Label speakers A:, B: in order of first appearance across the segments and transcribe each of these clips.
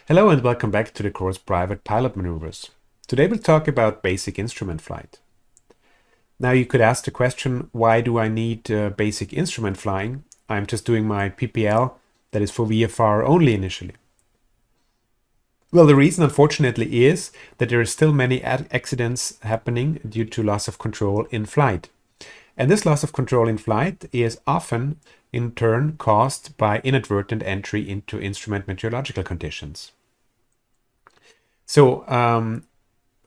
A: Hello and welcome back to the course Private Pilot Maneuvers. Today we'll talk about basic instrument flight. Now you could ask the question, why do I need basic instrument flying? I'm just doing my PPL, that is for VFR only initially. Well, the reason unfortunately is that there are still many accidents happening due to loss of control in flight. And this loss of control in flight is often in turn caused by inadvertent entry into instrument meteorological conditions. So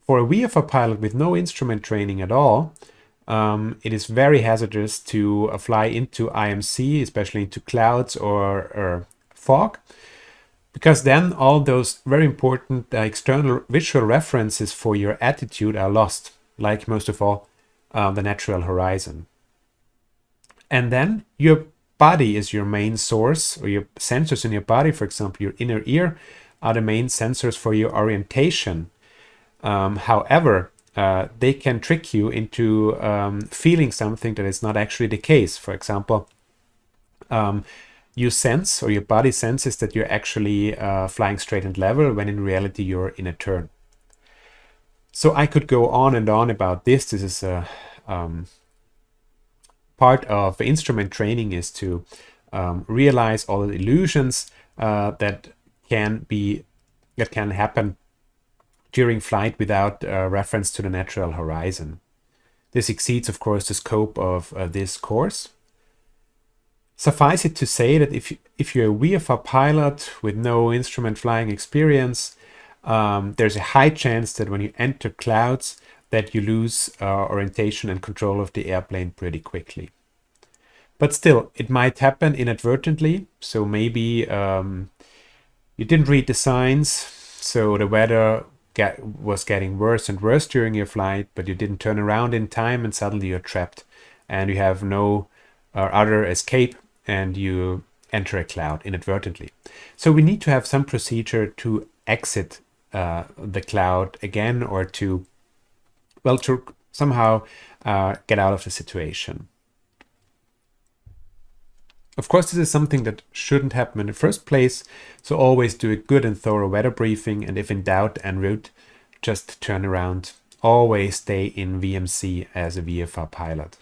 A: for a VFR pilot with no instrument training at all, it is very hazardous to fly into IMC, especially into clouds or fog, because then all those very important external visual references for your attitude are lost, like most of all the natural horizon. And then your body is your main source, or your sensors in your body, for example, your inner ear, are the main sensors for your orientation. However, they can trick you into feeling something that is not actually the case. For example, you sense, or your body senses, that you're actually flying straight and level when in reality you're in a turn. So I could go on and on about this. This is a part of instrument training, is to realize all the illusions that can happen during flight without reference to the natural horizon. This exceeds, of course, the scope of this course. Suffice it to say that if you're a VFR pilot with no instrument flying experience, there's a high chance that when you enter clouds that you lose orientation and control of the airplane pretty quickly. But still, it might happen inadvertently. So maybe you didn't read the signs, so the weather was getting worse and worse during your flight, but you didn't turn around in time, and suddenly you're trapped and you have no other escape, and you enter a cloud inadvertently. So we need to have some procedure to exit the cloud again, or to somehow get out of the situation. Of course, this is something that shouldn't happen in the first place, so always do a good and thorough weather briefing, and if in doubt en route, just turn around. Always stay in VMC as a VFR pilot.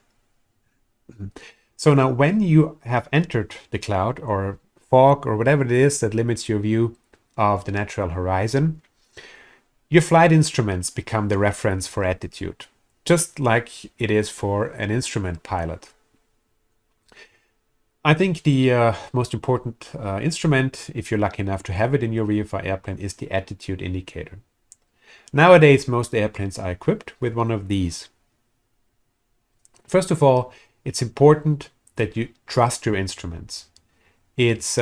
A: So now when you have entered the cloud or fog or whatever it is that limits your view of the natural horizon, your flight instruments become the reference for attitude, just like it is for an instrument pilot. I think the most important instrument, if you're lucky enough to have it in your VFR airplane, is the attitude indicator. Nowadays, most airplanes are equipped with one of these. First of all, it's important that you trust your instruments. It's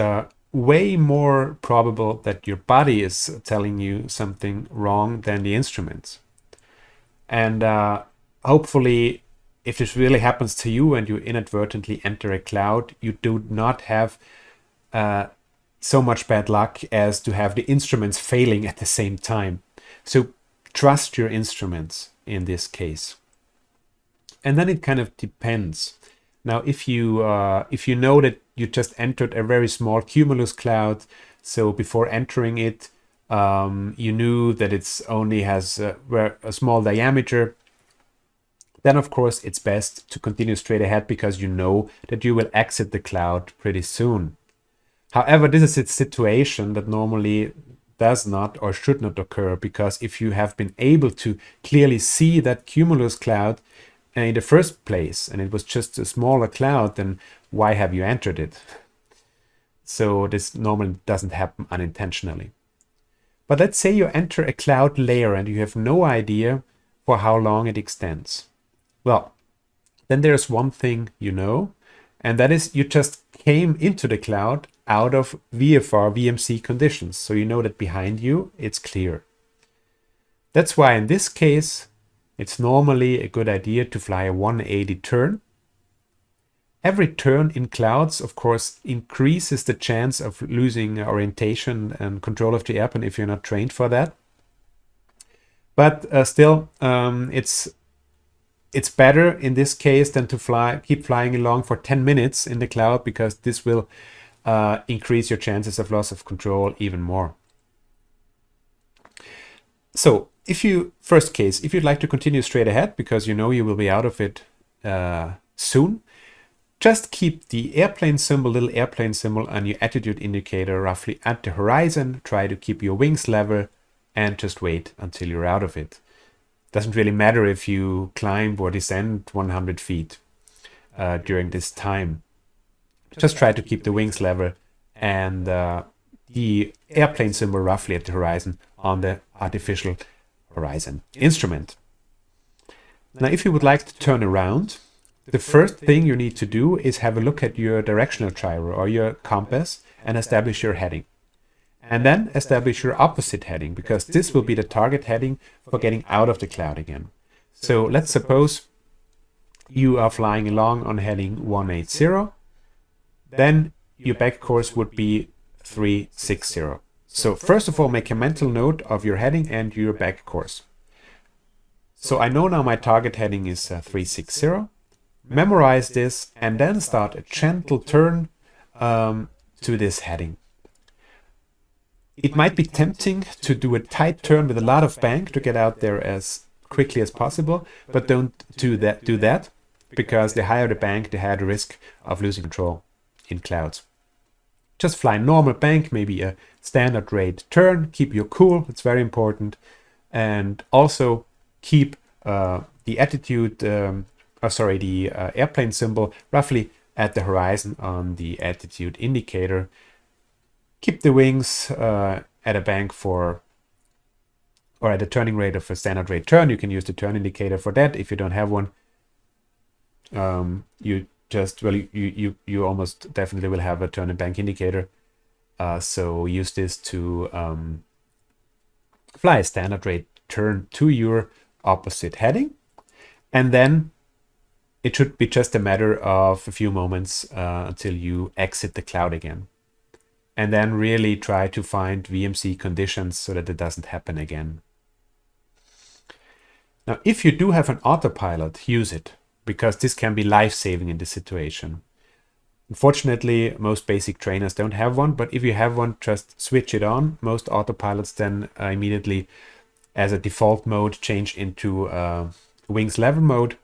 A: way more probable that your body is telling you something wrong than the instruments. And hopefully, if this really happens to you and you inadvertently enter a cloud, you do not have so much bad luck as to have the instruments failing at the same time. So trust your instruments in this case. And then it kind of depends. Now, if you know that you just entered a very small cumulus cloud, so before entering it, you knew that it's only has a small diameter, then of course it's best to continue straight ahead, because you know that you will exit the cloud pretty soon. However, this is a situation that normally does not or should not occur, because if you have been able to clearly see that cumulus cloud in the first place, and it was just a smaller cloud, then why have you entered it? So this normally doesn't happen unintentionally. But let's say you enter a cloud layer and you have no idea for how long it extends. Well, then there's one thing you know, and that is you just came into the cloud out of VFR VMC conditions. So you know that behind you it's clear. That's why in this case, it's normally a good idea to fly a 180 turn. Every turn in clouds, of course, increases the chance of losing orientation and control of the airplane if you're not trained for that. But still, it's better in this case than to keep flying along for 10 minutes in the cloud, because this will increase your chances of loss of control even more. So if if you'd like to continue straight ahead because you know you will be out of it soon, just keep the airplane symbol, little airplane symbol, and your attitude indicator roughly at the horizon. Try to keep your wings level and just wait until you're out of it. Doesn't really matter if you climb or descend 100 feet during this time. Just try to keep the wings level and the airplane symbol roughly at the horizon on the artificial horizon instrument. Now, if you would like to turn around, the first thing you need to do is have a look at your directional gyro or your compass and establish your heading. And then establish your opposite heading, because this will be the target heading for getting out of the cloud again. So let's suppose you are flying along on heading 180. Then your back course would be 360. So first of all, make a mental note of your heading and your back course. So I know now my target heading is 360. Memorize this and then start a gentle turn to this heading. It might be tempting to do a tight turn with a lot of bank to get out there as quickly as possible, but don't do that because the higher the bank, the higher the risk of losing control in clouds. Just fly normal bank, maybe a standard rate turn, keep your cool, it's very important, and also keep the attitude the airplane symbol roughly at the horizon on the attitude indicator. Keep the wings at a bank or at a turning rate of a standard rate turn. You can use the turn indicator for that. If you don't have one, you almost definitely will have a turn and bank indicator. So use this to fly a standard rate turn to your opposite heading, and then it should be just a matter of a few moments until you exit the cloud again. And then really try to find VMC conditions so that it doesn't happen again. Now, if you do have an autopilot, use it, because this can be life-saving in this situation. Unfortunately, most basic trainers don't have one, but if you have one, just switch it on. Most autopilots then immediately, as a default mode, change into wings level mode.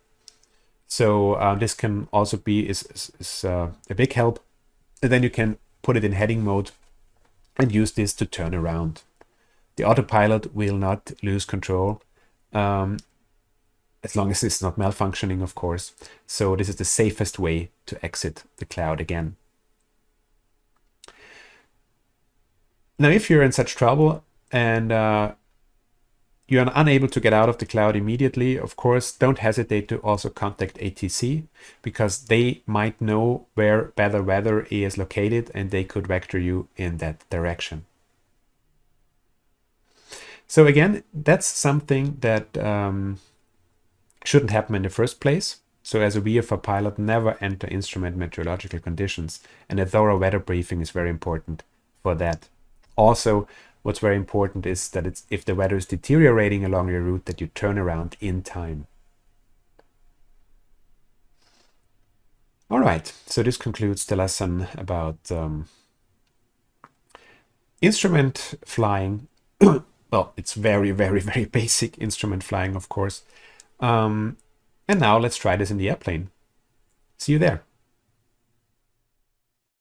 A: So this can also be a big help. And then you can put it in heading mode and use this to turn around. The autopilot will not lose control as long as it's not malfunctioning, of course. So this is the safest way to exit the cloud again. Now, if you're in such trouble and you're unable to get out of the cloud immediately, of course, don't hesitate to also contact ATC, because they might know where better weather is located and they could vector you in that direction. So again, that's something that shouldn't happen in the first place. So as a VFR pilot, never enter instrument meteorological conditions, and a thorough weather briefing is very important for that. Also, what's very important is that if the weather is deteriorating along your route, that you turn around in time. All right, so this concludes the lesson about instrument flying. Well, it's very, very, very basic instrument flying, of course. And now let's try this in the airplane. See you there.